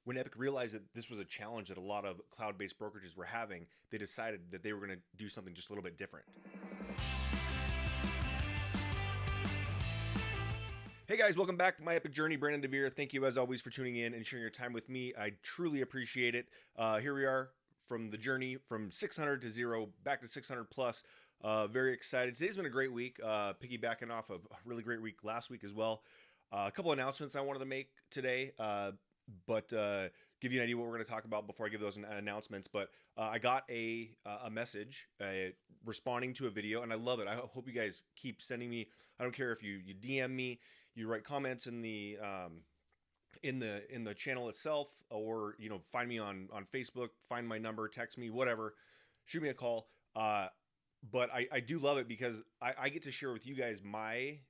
when Epique realized that this was a challenge that a lot of cloud-based brokerages were having, they decided that they were going to do something just a little bit different. Hey guys, welcome back to my Epique Journey. Brandon DeVere. Thank you as always for tuning in and sharing your time with me. I truly appreciate it. Here we are from the journey from 600 to 0 back to 600 plus. Very excited. Today's been a great week. Piggybacking off of a really great week last week as well. A couple announcements I wanted to make today, but give you an idea what we're going to talk about before I give those announcements. But I got a message responding to a video, and I love it. I hope you guys keep sending me. I don't care if you DM me, you write comments in the channel itself, or find me on Facebook, find my number, text me, whatever, shoot me a call. But I do love it because I get to share with you guys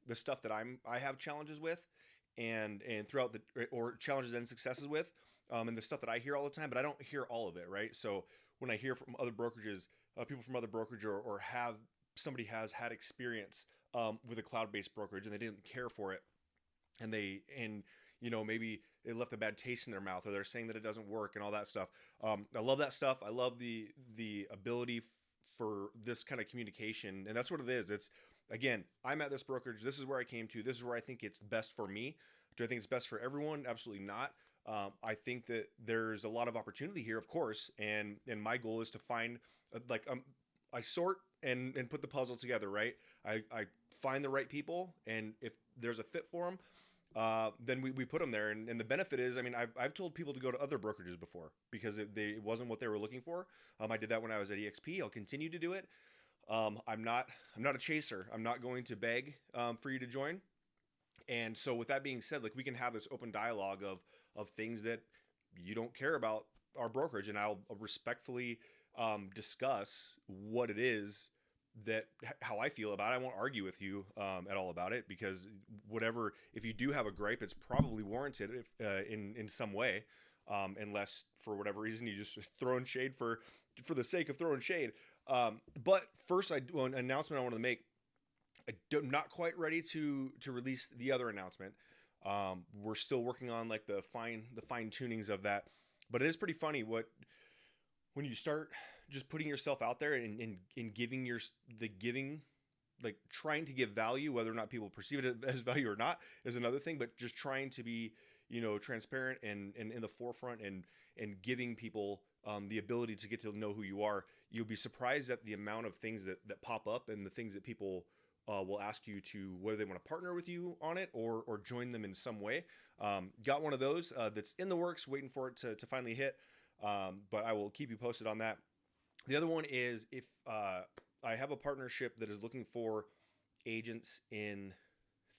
the stuff that I have challenges with, and throughout or challenges and successes with, and the stuff that I hear all the time, but I don't hear all of it, right? So when I hear from other brokerages, people from other brokerage, or somebody has had experience with a cloud-based brokerage and they didn't care for it, and maybe it left a bad taste in their mouth, or they're saying that it doesn't work and all that stuff. I love that stuff. I love the ability for this kind of communication, and that's what it is. It's, again, I'm at this brokerage. This is where I came to. This is where I think it's best for me. Do I think it's best for everyone? Absolutely not. I think that there's a lot of opportunity here, of course, and my goal is to find, I sort and put the puzzle together, right? I find the right people, and if there's a fit for them, then we put them there. And the benefit is, I've told people to go to other brokerages before because it wasn't what they were looking for. I did that when I was at EXP. I'll continue to do it. I'm not a chaser. I'm not going to beg for you to join. And so with that being said, we can have this open dialogue of things that you don't care about our brokerage, and I'll respectfully discuss what it is how I feel about it. I won't argue with you at all about it, because if you do have a gripe, it's probably warranted in some way, unless for whatever reason you just throwing shade for the sake of throwing shade. But first, an announcement I wanted to make. I'm not quite ready to release the other announcement. We're still working on the fine tunings of that, but it is pretty funny when you start just putting yourself out there and giving, trying to give value, whether or not people perceive it as value or not is another thing, but just trying to be, transparent and in the forefront and giving people the ability to get to know who you are. You'll be surprised at the amount of things that pop up, and the things that people will ask you to, whether they want to partner with you on it or join them in some way. Got one of those that's in the works, waiting for it to finally hit. But I will keep you posted on that. The other one is, if I have a partnership that is looking for agents in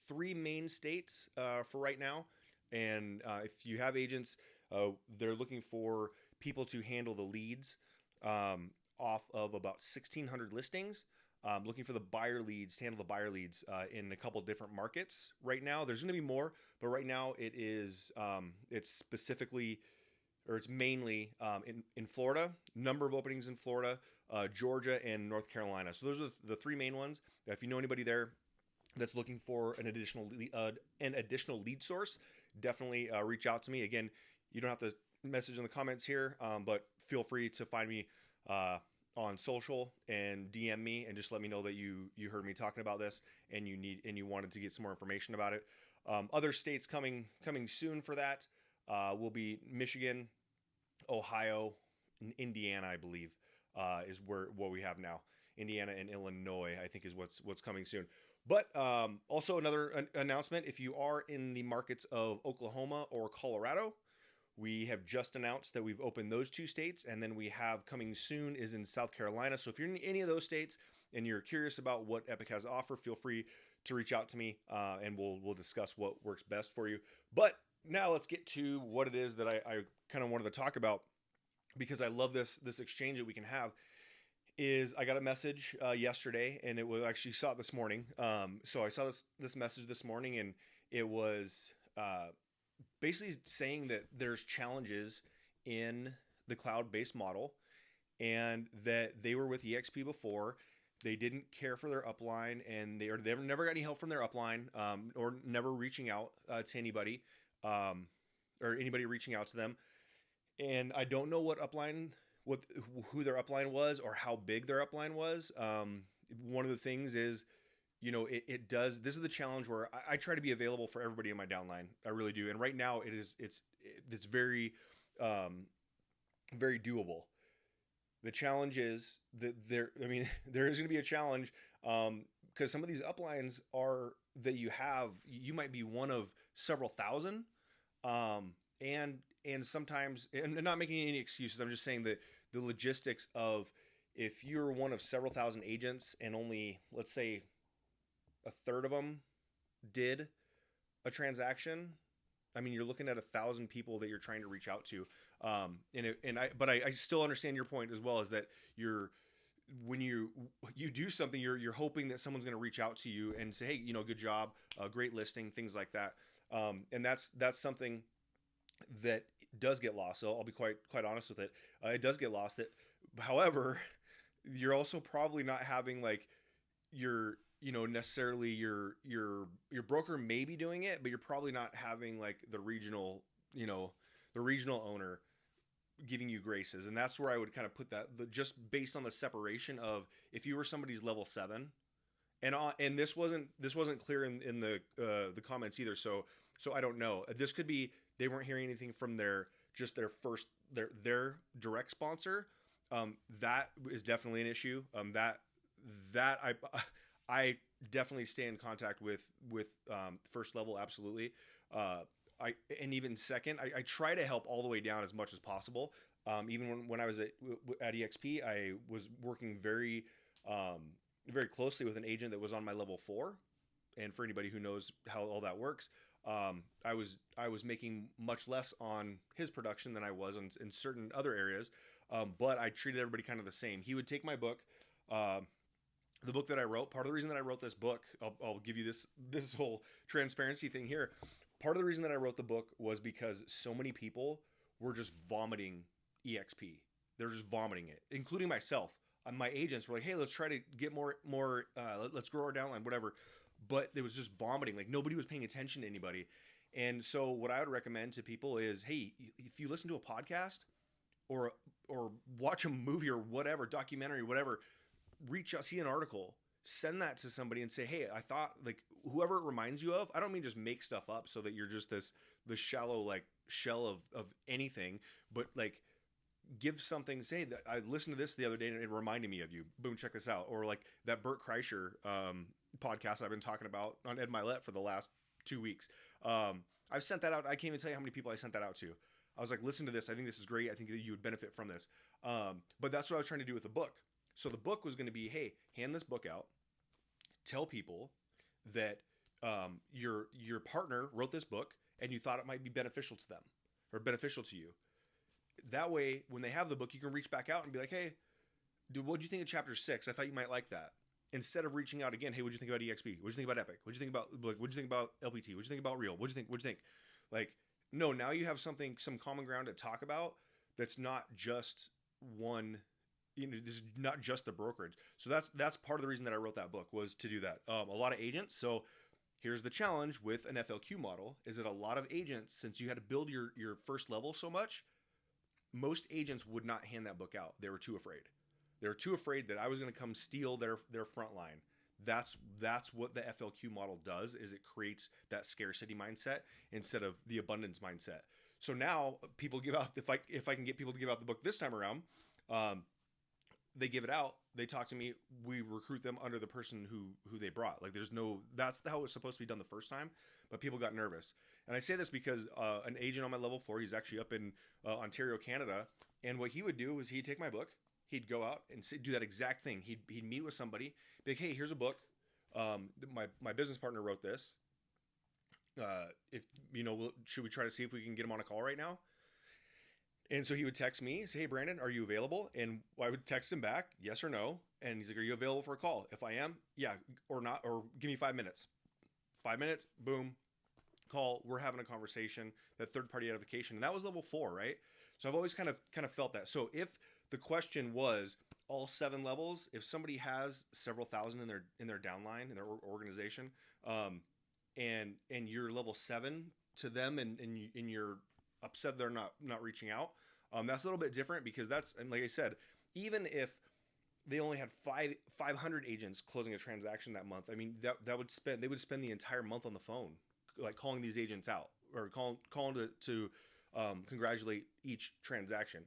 3 main states for right now. And if you have agents, they're looking for people to handle the leads off of about 1,600 listings. Looking for the buyer leads, to handle the buyer leads in a couple different markets right now. There's going to be more, but right now it's specifically, or it's mainly in Florida. Number of openings in Florida, Georgia, and North Carolina. So those are the 3 main ones. If you know anybody there that's looking for an additional lead source, definitely reach out to me. Again, you don't have to message in the comments here, but feel free to find me on social and DM me and just let me know that you heard me talking about this and you wanted to get some more information about it. Other states coming soon for that will be Michigan, Ohio, and Indiana, I believe, is what we have now. Indiana and Illinois, I think, is what's coming soon. But also another announcement: if you are in the markets of Oklahoma or Colorado, we have just announced that we've opened those 2 states, and then we have coming soon is in South Carolina. So if you're in any of those states and you're curious about what Epique has to offer, feel free to reach out to me, and we'll discuss what works best for you. But now let's get to what it is that I kind of wanted to talk about, because I love this exchange that we can have. Is I got a message yesterday, and it was actually saw it this morning. So I saw this message this morning, and it was basically saying that there's challenges in the cloud-based model, and that they were with EXP before. They didn't care for their upline, and they never got any help from their upline, or never reaching out to anybody, or anybody reaching out to them. And I don't know what who their upline was or how big their upline was. One of the things is, it does. This is the challenge where I try to be available for everybody in my downline. I really do. And right now it's very, very doable. The challenge is that there is going to be a challenge, because some of these uplines you might be one of several thousand, and sometimes, and I'm not making any excuses. I'm just saying that the logistics of, if you're one of several thousand agents and only, let's say, a third of them did a transaction, you're looking at 1,000 people that you're trying to reach out to. But I still understand your point as well, is that when you do something, you're hoping that someone's going to reach out to you and say, hey, good job, great listing, things like that. And that's something that does get lost. So I'll be quite honest with it. It does get lost. However, you're also probably not having like necessarily your broker may be doing it, but you're probably not having like the regional owner giving you graces. And that's where I would kind of put that, just based on the separation of, if you were somebody's level 7, and this wasn't clear in the comments either. So I don't know. This could be they weren't hearing anything from their direct sponsor. That is definitely an issue. That I definitely stay in contact with first level. Absolutely. And even second, I try to help all the way down as much as possible. Even when I was at EXP, I was working very, very closely with an agent that was on my level 4. And for anybody who knows how all that works, I was making much less on his production than I was in certain other areas. But I treated everybody kind of the same. He would take my book, the book that I wrote. Part of the reason that I wrote this book, I'll give you this whole transparency thing here. Part of the reason that I wrote the book was because so many people were just vomiting EXP. They're just vomiting it, including myself. My agents were like, hey, let's try to get more, let's grow our downline, whatever. But it was just vomiting. Like, nobody was paying attention to anybody. And so what I would recommend to people is, hey, if you listen to a podcast or watch a movie or whatever, documentary, whatever, reach out, see an article, send that to somebody and say, hey, I thought, like, whoever it reminds you of. I don't mean just make stuff up so that you're just this shallow, like, shell of anything, but like, give something, say that I listened to this the other day and it reminded me of you. Boom, check this out. Or like that Bert Kreischer podcast I've been talking about on Ed Milet for the last 2 weeks. I've sent that out. I can't even tell you how many people I sent that out to. I was like, listen to this. I think this is great. I think that you would benefit from this. But that's what I was trying to do with the book. So the book was going to be, hey, hand this book out. Tell people that your partner wrote this book and you thought it might be beneficial to them or beneficial to you. That way, when they have the book, you can reach back out and be like, hey, dude, what'd you think of chapter 6? I thought you might like that. Instead of reaching out again, hey, what'd you think about EXP? What'd you think about Epique? What'd you think about, like, what'd you think about LPT? What'd you think about Real? What'd you think? Like, no, now you have some common ground to talk about that's not just one, this is not just the brokerage. So that's part of the reason that I wrote that book, was to do that. A lot of agents. So here's the challenge with an FLQ model, is that a lot of agents, since you had to build your first level so much, most agents would not hand that book out. They were too afraid. They were too afraid that I was going to come steal their front line. That's what the FLQ model does, is it creates that scarcity mindset instead of the abundance mindset. So now people give out, if I can get people to give out the book this time around, they give it out, they talk to me, we recruit them under the person who they brought. Like, that's how it was supposed to be done the first time, but people got nervous. And I say this because an agent on my level 4, he's actually up in Ontario, Canada, and what he would do is he'd take my book, he'd go out and do that exact thing. He'd meet with somebody, be like, hey, here's a book. My business partner wrote this. If should we try to see if we can get him on a call right now? And so he would text me, say, hey, Brandon, are you available? And I would text him back, yes or no. And he's like, are you available for a call? If I am, yeah, or not, or give me 5 minutes. 5 minutes, boom, call. We're having a conversation, that third-party edification. And that was level 4, right? So I've always kind of felt that. So if the question was all 7 levels, if somebody has several thousand in their downline, in their organization, and you're level 7 to them, and you're upset they're not reaching out, That's a little bit different because and like I said, even if they only had 500 agents closing a transaction that month, I mean, they would spend the entire month on the phone, like calling these agents out or calling to congratulate each transaction.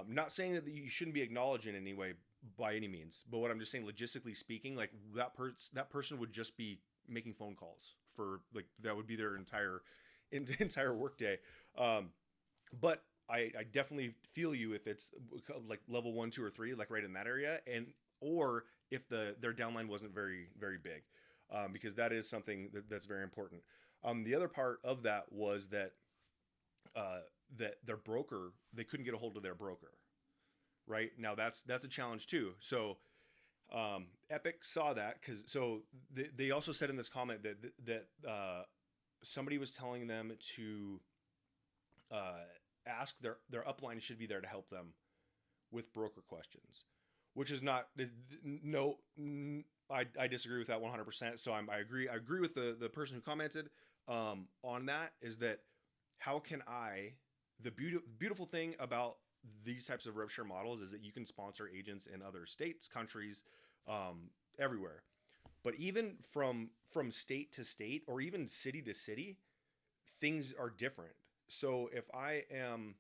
Not saying that you shouldn't be acknowledged in any way by any means, but what I'm just saying, logistically speaking, like that person would just be making phone calls for like that would be their entire workday. But I definitely feel you if it's like level 1, 2, or 3, like right in that area, or if their downline wasn't very very big, because that is something that's very important. The other part of that was that that their broker, they couldn't get a hold of their broker. Right now, that's a challenge too. So Epique saw that because they also said in this comment that somebody was telling them to ask their upline should be there to help them with broker questions, which is not no. I disagree with that 100%. So I agree with the person who commented on that, is that how can the beautiful thing about these types of rev share models is that you can sponsor agents in other states, countries, everywhere. But even from state to state or even city to city, things are different. So if I am,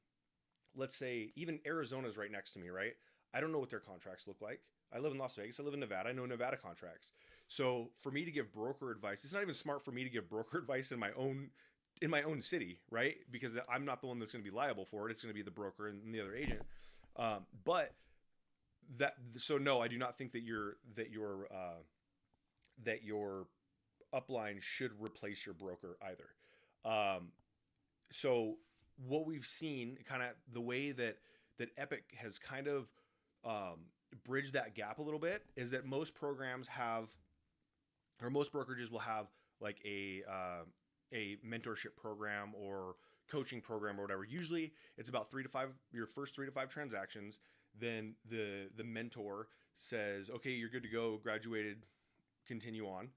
let's say, even Arizona's right next to me, right? I don't know what their contracts look like. I live in Las Vegas. I live in Nevada. I know Nevada contracts. So for me to give broker advice, it's not even smart for me to give broker advice in my own city, right? Because I'm not the one that's going to be liable for it. It's going to be the broker and the other agent. So no, I do not think that your upline should replace your broker either. So what we've seen, kind of the way that Epique has kind of bridged that gap a little bit, is that most programs have, or most brokerages will have like a mentorship program or coaching program or whatever. Usually it's about your first 3 to 5 transactions. Then the mentor says, okay, you're good to go, graduated, continue on.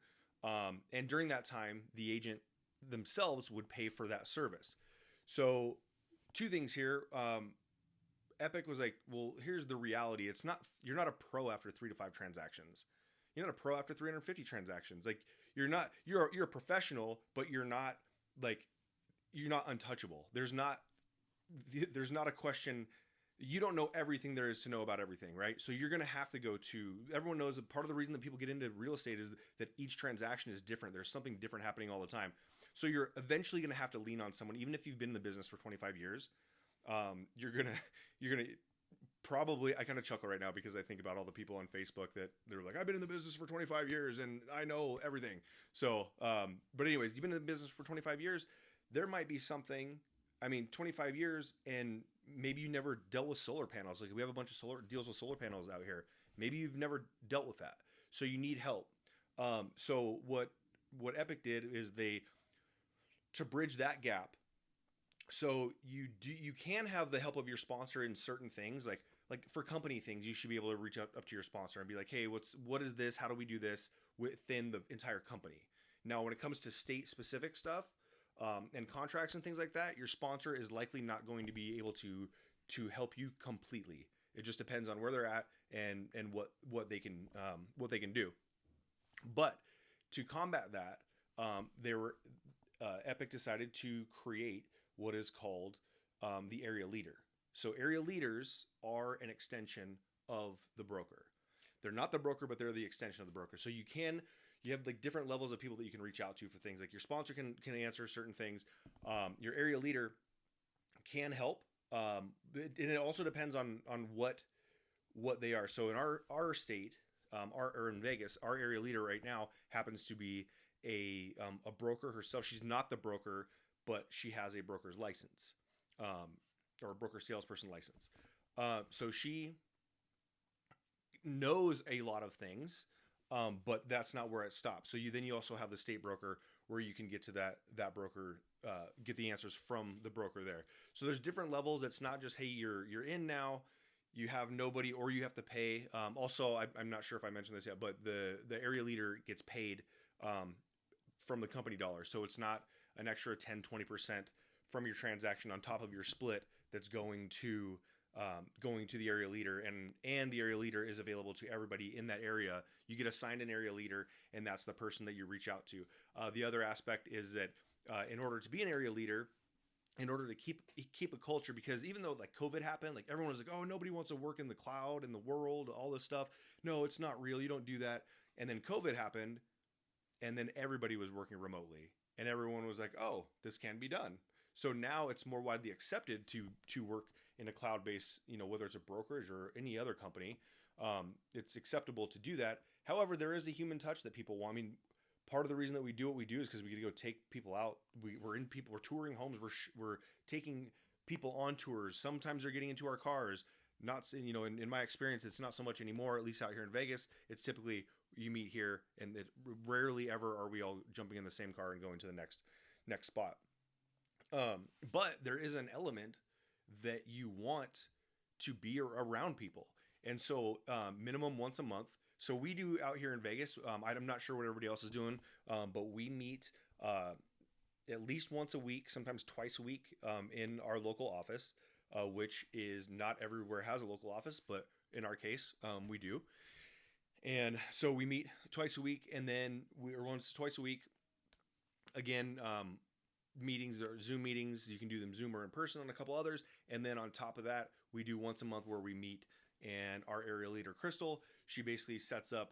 And during that time, the agent themselves would pay for that service. So 2 things here. Epique was like, well, here's the reality. You're not a pro after 3 to 5 transactions. You're not a pro after 350 transactions. Like you're a professional, but you're not untouchable. There's not a question. You don't know everything there is to know about everything, right? So you're going to have to go to, everyone knows that part of the reason that people get into real estate is that each transaction is different. There's something different happening all the time. So you're eventually going to have to lean on someone, even if you've been in the business for 25 years. You're going to probably, I kind of chuckle right now because I think about all the people on Facebook that they're like, I've been in the business for 25 years and I know everything. So, but anyways, you've been in the business for 25 years. There might be something, 25 years and maybe you never dealt with solar panels. Like we have a bunch of deals with solar panels out here. Maybe you've never dealt with that. So you need help. So what Epique did is to bridge that gap. So you can have the help of your sponsor in certain things, like for company things, you should be able to reach up to your sponsor and be like, hey, what is this? How do we do this within the entire company? Now, when it comes to state specific stuff, and contracts and things like that, your sponsor is likely not going to be able to help you completely. It just depends on where they're at and what they can do. But to combat that, Epique decided to create what is called the area leader. So area leaders are an extension of the broker. They're not the broker, but they're the extension of the broker. So you have like different levels of people that you can reach out to for things. Like your sponsor can answer certain things. Your area leader can help. And it also depends on what they are. So in our state, or in Vegas, our area leader right now happens to be a broker herself. She's not the broker, but she has a broker's license, or a broker salesperson license. So she knows a lot of things. But that's not where it stops. So you also have the state broker where you can get to that broker, get the answers from the broker there. So there's different levels. It's not just, hey, you're in now, you have nobody, or you have to pay. Also, I'm not sure if I mentioned this yet, but the area leader gets paid from the company dollar. So it's not an extra 10, 20% from your transaction on top of your split that's going to the area leader, and the area leader is available to everybody in that area. You get assigned an area leader, and that's the person that you reach out to. The other aspect is that in order to be an area leader, in order to keep a culture, because even though like COVID happened, like everyone was like, oh, nobody wants to work in the cloud, in the world, all this stuff. No, it's not real. You don't do that. And then COVID happened, and then everybody was working remotely, and everyone was like, oh, this can be done. So now it's more widely accepted to work in a cloud-based, whether it's a brokerage or any other company. It's acceptable to do that. However, there is a human touch that people want. I mean, part of the reason that we do what we do is because we get to go take people out. We're touring homes. We're taking people on tours. Sometimes they're getting into our cars. Not, in my experience, it's not so much anymore. At least out here in Vegas, it's typically you meet here, and rarely ever are we all jumping in the same car and going to the next spot. But there is an element that you want to be around people. And so minimum once a month. So we do out here in Vegas. I'm not sure what everybody else is doing, but we meet at least once a week, sometimes twice a week in our local office, which is not everywhere has a local office, but in our case, we do. And so we meet twice a week, and then once, twice a week, again, meetings or Zoom meetings. You can do them Zoom or in person on a couple others. And then on top of that, we do once a month where we meet, and our area leader, Crystal, she basically sets up,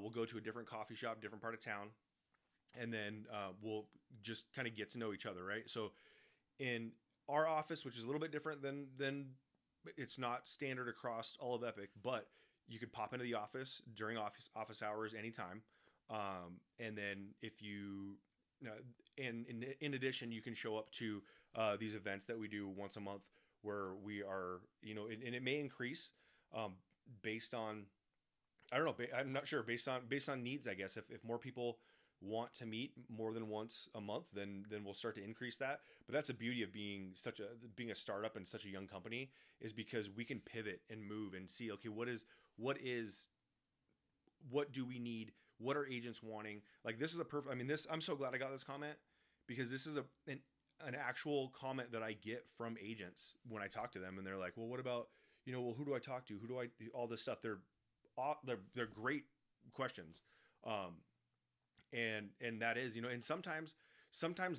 we'll go to a different coffee shop, different part of town, and then we'll just kind of get to know each other, right? So in our office, which is a little bit different than it's not standard across all of Epique, but you could pop into the office during office hours anytime. And then if you, and in addition, you can show up to these events that we do once a month where we are, and it may increase based on, I don't know, I'm not sure, based on needs, I guess. If more people want to meet more than once a month, then we'll start to increase that. But that's the beauty of being a startup and such a young company, is because we can pivot and move and see, okay, what do we need? What are agents wanting? Like, this is I'm so glad I got this comment, because this is an actual comment that I get from agents when I talk to them, and they're like, well, what about, who do I talk to? Who do I do? All this stuff. They're great questions. And that is, and sometimes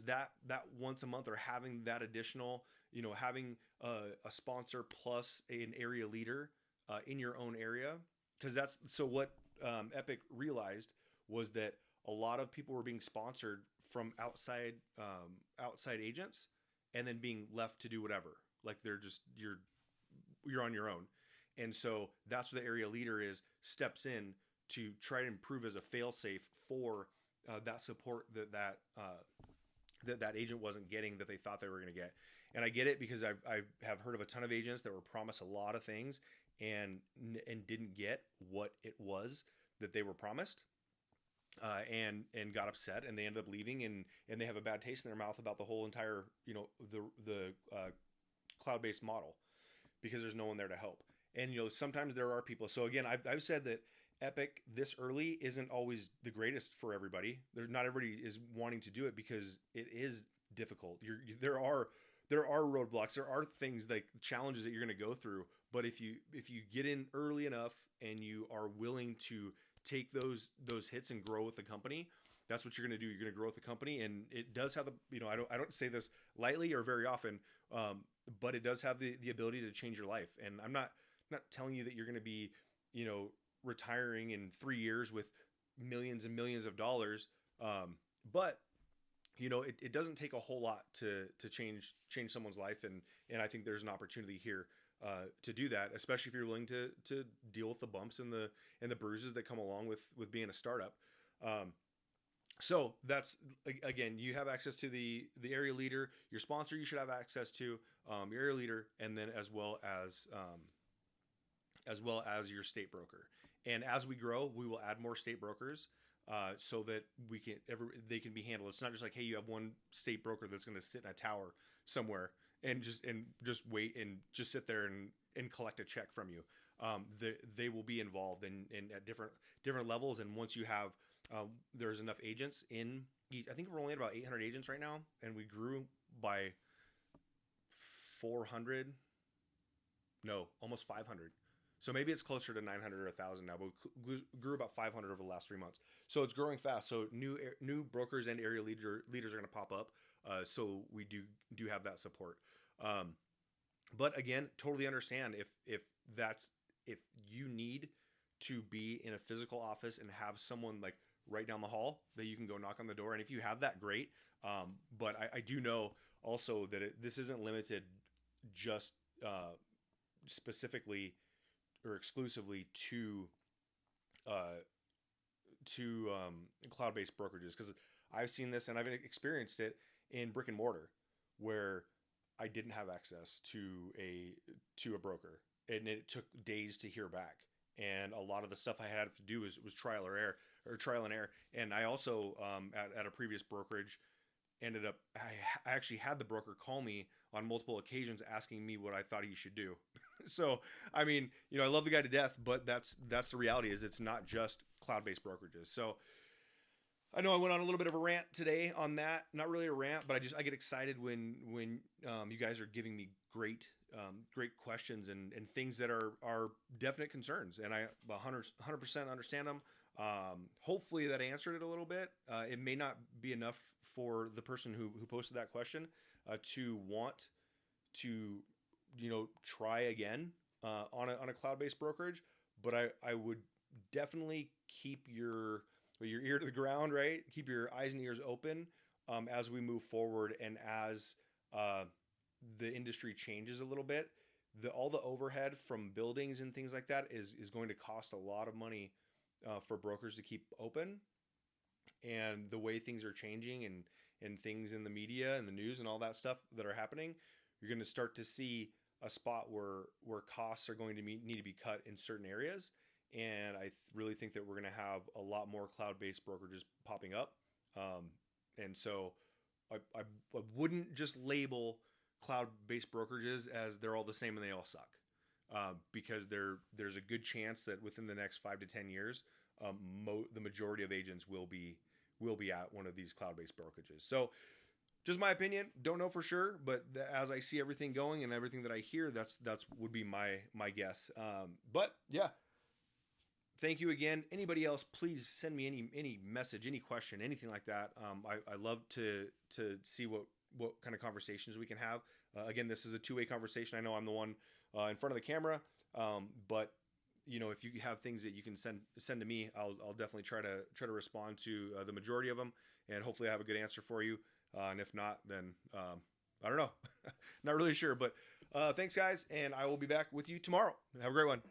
that once a month, or having that additional, having a sponsor plus an area leader in your own area. Because that's, so what Epique realized was that a lot of people were being sponsored from outside agents, and then being left to do whatever. Like, they're just, you're on your own. And so that's where the area leader steps in to try to improve as a fail-safe for that support that agent wasn't getting, that they thought they were going to get. And I get it, because I have heard of a ton of agents that were promised a lot of things and didn't get what it was that they were promised, and got upset, and they ended up leaving, and they have a bad taste in their mouth about the whole entire, the cloud-based model, because there's no one there to help. And, sometimes there are people. So again, I've said that Epique this early isn't always the greatest for everybody. Not everybody is wanting to do it, because it is difficult. There are roadblocks. There are things, like challenges that you're going to go through. But if you get in early enough, and you are willing to take those hits and grow with the company, that's what you're going to do. You're going to grow with the company, and it does have the, I don't say this lightly or very often, but it does have the ability to change your life. And I'm not telling you that you're going to be, retiring in 3 years with millions and millions of dollars. But it doesn't take a whole lot to change someone's life. And I think there's an opportunity here to do that, especially if you're willing to deal with the bumps and the bruises that come along with being a startup. So that's, again, you have access to the area leader, your sponsor, you should have access to your area leader, and then as well as your state broker. And as we grow, we will add more state brokers so that they can be handled. It's not just like, hey, you have one state broker that's going to sit in a tower somewhere and just wait and just sit there and collect a check from you. They will be involved in at different levels. And once you have, there's enough agents I think we're only at about 800 agents right now, and we grew by 400, no, almost 500. So maybe it's closer to 900 or 1,000 now, but we grew about 500 over the last 3 months. So it's growing fast. So new brokers and area leaders are going to pop up. So we do have that support. But again, totally understand if you need to be in a physical office and have someone like right down the hall that you can go knock on the door. And if you have that, great. But I do know also that this isn't limited just specifically or exclusively to cloud-based brokerages, because I've seen this and I've experienced it in brick and mortar where I didn't have access to a broker, and it took days to hear back. And a lot of the stuff I had to do was trial and error. And I also at a previous brokerage ended up I actually had the broker call me on multiple occasions asking me what I thought he should do. So I mean, I love the guy to death, but that's the reality, is it's not just cloud-based brokerages. So I know I went on a little bit of a rant today on that. Not really a rant, but I get excited when you guys are giving me great questions and things that are definite concerns, and I 100% understand them. Hopefully that answered it a little bit. It may not be enough for the person who posted that question to want to try again on a cloud-based brokerage, but I would definitely keep your ear to the ground, right? Keep your eyes and ears open as we move forward, and as the industry changes a little bit. All the overhead from buildings and things like that is going to cost a lot of money for brokers to keep open. And the way things are changing and things in the media and the news and all that stuff that are happening, you're going to start to see a spot where costs are going to need to be cut in certain areas. And I really think that we're going to have a lot more cloud-based brokerages popping up. And so I wouldn't just label cloud-based brokerages as they're all the same and they all suck, because there's a good chance that within the next 5 to 10 years, the majority of agents will be at one of these cloud-based brokerages. So just my opinion, don't know for sure, but as I see everything going and everything that I hear, that's would be my guess. But yeah, thank you again. Anybody else, please send me any message, any question, anything like that. I love to see what kind of conversations we can have. Again, this is a two-way conversation. I know I'm the one in front of the camera, but if you have things that you can send to me, I'll definitely try to respond to the majority of them, and hopefully I have a good answer for you. And if not, then I don't know. Not really sure, but thanks guys, and I will be back with you tomorrow. Have a great one.